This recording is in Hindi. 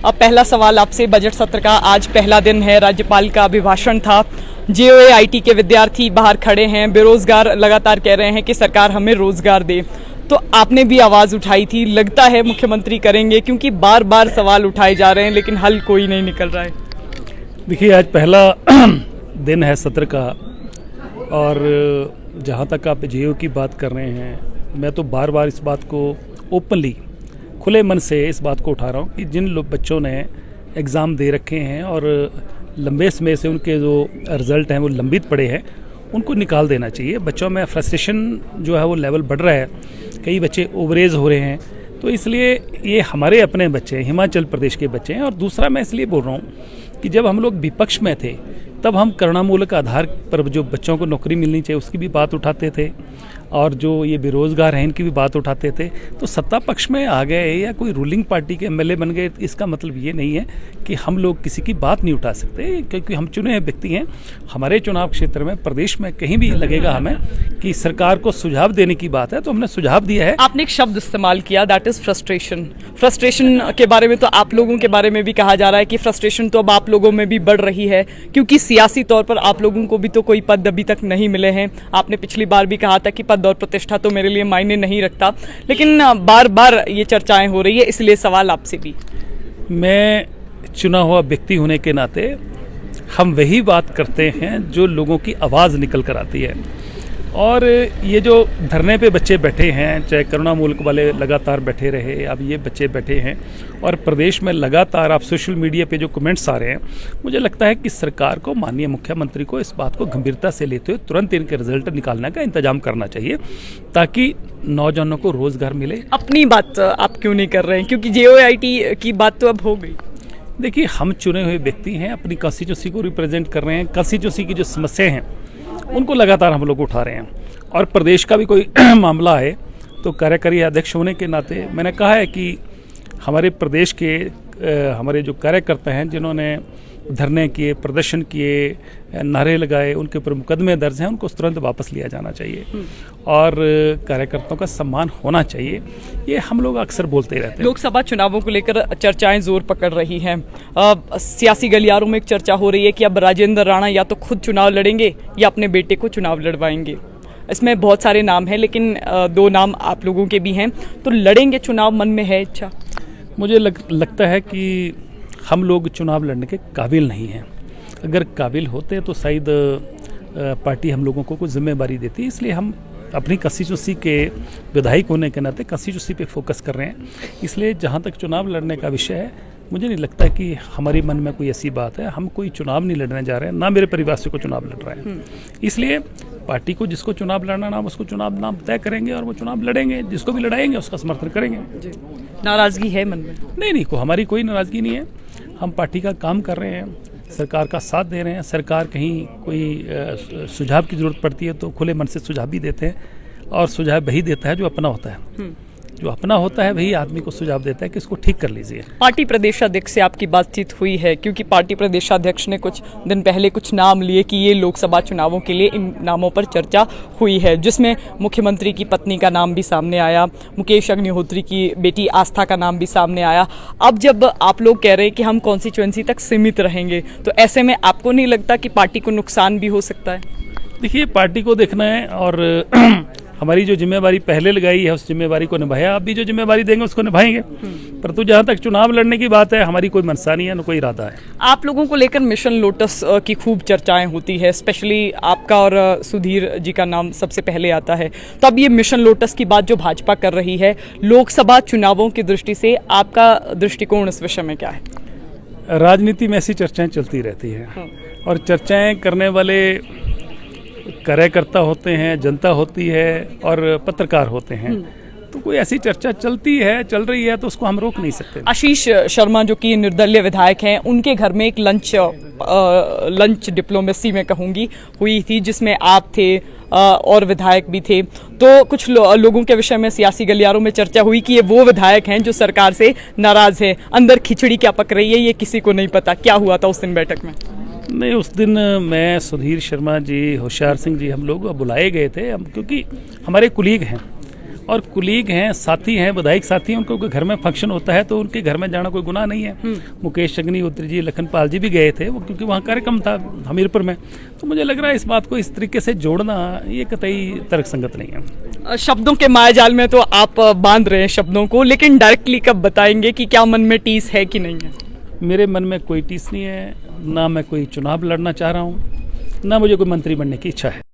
अब पहला सवाल आपसे, बजट सत्र का आज पहला दिन है, राज्यपाल का अभिभाषण था, JOAIT के विद्यार्थी बाहर खड़े हैं, बेरोजगार लगातार कह रहे हैं कि सरकार हमें रोजगार दे। तो आपने भी आवाज उठाई थी, लगता है मुख्यमंत्री करेंगे, क्योंकि बार बार सवाल उठाए जा रहे हैं लेकिन हल कोई नहीं निकल रहा है। देखिए, आज पहला दिन है सत्र का, और जहाँ तक आप JO की बात कर रहे हैं, मैं तो बार बार इस बात को ओपनली खुले मन से इस बात को उठा रहा हूँ कि जिन बच्चों ने एग्ज़ाम दे रखे हैं और लंबे समय से उनके जो रिज़ल्ट हैं वो लंबित पड़े हैं, उनको निकाल देना चाहिए। बच्चों में फ्रस्ट्रेशन जो है वो लेवल बढ़ रहा है, कई बच्चे ओवरेज हो रहे हैं, तो इसलिए ये हमारे अपने बच्चे हैं, हिमाचल प्रदेश के बच्चे हैं। और दूसरा मैं इसलिए बोल रहा हूँ कि जब हम लोग विपक्ष में थे तब हम करुणामूलक आधार पर जो बच्चों को नौकरी मिलनी चाहिए उसकी भी बात उठाते थे, और जो ये बेरोजगार हैं इनकी भी बात उठाते थे। तो सत्ता पक्ष में आ गए या कोई रूलिंग पार्टी के MLA बन गए, इसका मतलब ये नहीं है कि हम लोग किसी की बात नहीं उठा सकते, क्योंकि हम चुने हुए व्यक्ति हैं। हमारे चुनाव क्षेत्र में, प्रदेश में कहीं भी लगेगा हमें कि सरकार को सुझाव देने की बात है तो हमने सुझाव दिया है। आपने एक शब्द इस्तेमाल किया, दैट इज फ्रस्ट्रेशन। फ्रस्ट्रेशन के बारे में तो आप लोगों के बारे में भी कहा जा रहा है कि फ्रस्ट्रेशन तो अब आप लोगों में भी बढ़ रही है, क्योंकि सियासी तौर पर आप लोगों को भी तो कोई पद अभी तक नहीं मिले हैं। आपने पिछली बार भी कहा था कि पद और प्रतिष्ठा तो मेरे लिए मायने नहीं रखता, लेकिन बार बार ये चर्चाएं हो रही है, इसलिए सवाल आपसे भी। मैं चुना हुआ व्यक्ति होने के नाते हम वही बात करते हैं जो लोगों की आवाज़ निकल कर आती है। और ये जो धरने पे बच्चे बैठे हैं, चाहे करुणामूलक वाले लगातार बैठे रहे, अब ये बच्चे बैठे हैं, और प्रदेश में लगातार आप सोशल मीडिया पे जो कमेंट्स आ रहे हैं, मुझे लगता है कि सरकार को, माननीय मुख्यमंत्री को इस बात को गंभीरता से लेते हुए तुरंत इनके रिजल्ट निकालने का इंतजाम करना चाहिए, ताकि नौजवानों को रोजगार मिले। अपनी बात आप क्यों नहीं कर रहे हैं, क्योंकि JOAIT की बात तो अब हो गई। देखिए, हम चुने हुए व्यक्ति हैं, अपनी कॉन्स्टिट्यूंसी को रिप्रेजेंट कर रहे हैं, कॉन्स्टिट्यूंसी की जो समस्याएं हैं उनको लगातार हम लोग उठा रहे हैं। और प्रदेश का भी कोई मामला है तो कार्यकारी अध्यक्ष होने के नाते मैंने कहा है कि हमारे प्रदेश के हमारे जो कार्यकर्ता हैं, जिन्होंने धरने किए, प्रदर्शन किए, नारे लगाए, उनके ऊपर मुकदमे दर्ज हैं, उनको तुरंत वापस लिया जाना चाहिए और कार्यकर्ताओं का सम्मान होना चाहिए। ये हम लोग अक्सर बोलते रहते हैं। लोकसभा चुनावों को लेकर चर्चाएं जोर पकड़ रही हैं। सियासी गलियारों में एक चर्चा हो रही है कि अब राजेंद्र राणा या तो खुद चुनाव लड़ेंगे या अपने बेटे को चुनाव लड़वाएंगे। इसमें बहुत सारे नाम हैं, लेकिन 2 नाम आप लोगों के भी हैं, तो लड़ेंगे चुनाव, मन में है इच्छा? मुझे लगता है कि हम लोग चुनाव लड़ने के काबिल नहीं हैं। अगर काबिल होते तो शायद पार्टी हम लोगों को कुछ जिम्मेदारी देती, इसलिए हम अपनी कॉन्स्टिट्यूंसी के विधायक होने के नाते कॉन्स्टिट्यूंसी पे फोकस कर रहे हैं। इसलिए जहाँ तक चुनाव लड़ने का विषय है, मुझे नहीं लगता कि हमारे मन में कोई ऐसी बात है। हम कोई चुनाव नहीं लड़ने जा रहे हैं, ना मेरे परिवार से कोई चुनाव लड़ रहा है। इसलिए पार्टी को जिसको चुनाव लड़ना नाम, उसको चुनाव नाम तय करेंगे और वो चुनाव लड़ेंगे, जिसको भी लड़ाएंगे उसका समर्थन करेंगे। नाराजगी है मन में? नहीं, हमारी कोई नाराजगी नहीं है। हम पार्टी का काम कर रहे हैं, सरकार का साथ दे रहे हैं। सरकार कहीं कोई सुझाव की जरूरत पड़ती है तो खुले मन से सुझाव भी देते हैं, और सुझाव वही देता है जो अपना होता है। जो अपना होता है वही आदमी को सुझाव देता है कि इसको ठीक कर लीजिए। पार्टी प्रदेशाध्यक्ष से आपकी बातचीत हुई है? क्योंकि पार्टी प्रदेशाध्यक्ष ने कुछ दिन पहले कुछ नाम लिए कि ये लोकसभा चुनावों के लिए इन नामों पर चर्चा हुई है, जिसमें मुख्यमंत्री की पत्नी का नाम भी सामने आया, मुकेश अग्निहोत्री की बेटी आस्था का नाम भी सामने आया। अब जब आप लोग कह रहे हैं कि हम कॉन्स्टिट्यूएंसी तक सीमित रहेंगे, तो ऐसे में आपको नहीं लगता कि पार्टी को नुकसान भी हो सकता है? देखिए, पार्टी को देखना है, और हमारी जो जिम्मेवारी पहले लगाई है उस जिम्मेवारी को निभाया, अब भी जो जिम्मेवारी देंगे उसको निभाएंगे। परंतु जहाँ तक चुनाव लड़ने की बात है, हमारी कोई मनसा नहीं है, न कोई इरादा है। आप लोगों को लेकर मिशन लोटस की खूब चर्चाएं होती है, स्पेशली आपका और सुधीर जी का नाम सबसे पहले आता है। तो अब ये मिशन लोटस की बात जो भाजपा कर रही है, लोकसभा चुनावों की दृष्टि से आपका दृष्टिकोण इस विषय में क्या है? राजनीति में ऐसी चर्चाएं चलती रहती हैं, और चर्चाएं करने वाले कार्यकर्ता होते हैं, जनता होती है, और पत्रकार होते हैं। तो कोई ऐसी चर्चा चलती है, चल रही है, तो उसको हम रोक नहीं सकते। आशीष शर्मा जो कि निर्दलीय विधायक हैं, उनके घर में एक लंच डिप्लोमेसी में कहूंगी हुई थी, जिसमें आप थे और विधायक भी थे। तो कुछ लोगों के विषय में सियासी गलियारों में चर्चा हुई कि ये वो विधायक हैं जो सरकार से नाराज है। अंदर खिचड़ी क्या पक रही है ये किसी को नहीं पता। क्या हुआ था उस दिन बैठक में? नहीं, उस दिन मैं, सुधीर शर्मा जी, होशियार सिंह जी, हम लोग बुलाए गए थे, क्योंकि हमारे कुलीग हैं और कुलीग हैं, साथी हैं, विधायक साथी हैं, उनको कोई घर में फंक्शन होता है तो उनके घर में जाना कोई गुनाह नहीं है। मुकेश अग्निहोत्री जी, लखनपाल जी भी गए थे वो, क्योंकि वहाँ कार्यक्रम था हमीरपुर में। तो मुझे लग रहा है इस बात को इस तरीके से जोड़ना ये कतई तर्कसंगत नहीं है। शब्दों के मायाजाल में तो आप बांध रहे हैं शब्दों को, लेकिन डायरेक्टली कब बताएंगे कि क्या मन में टीस है कि नहीं है? मेरे मन में कोई टीस नहीं है, ना मैं कोई चुनाव लड़ना चाह रहा हूँ, ना मुझे कोई मंत्री बनने की इच्छा है।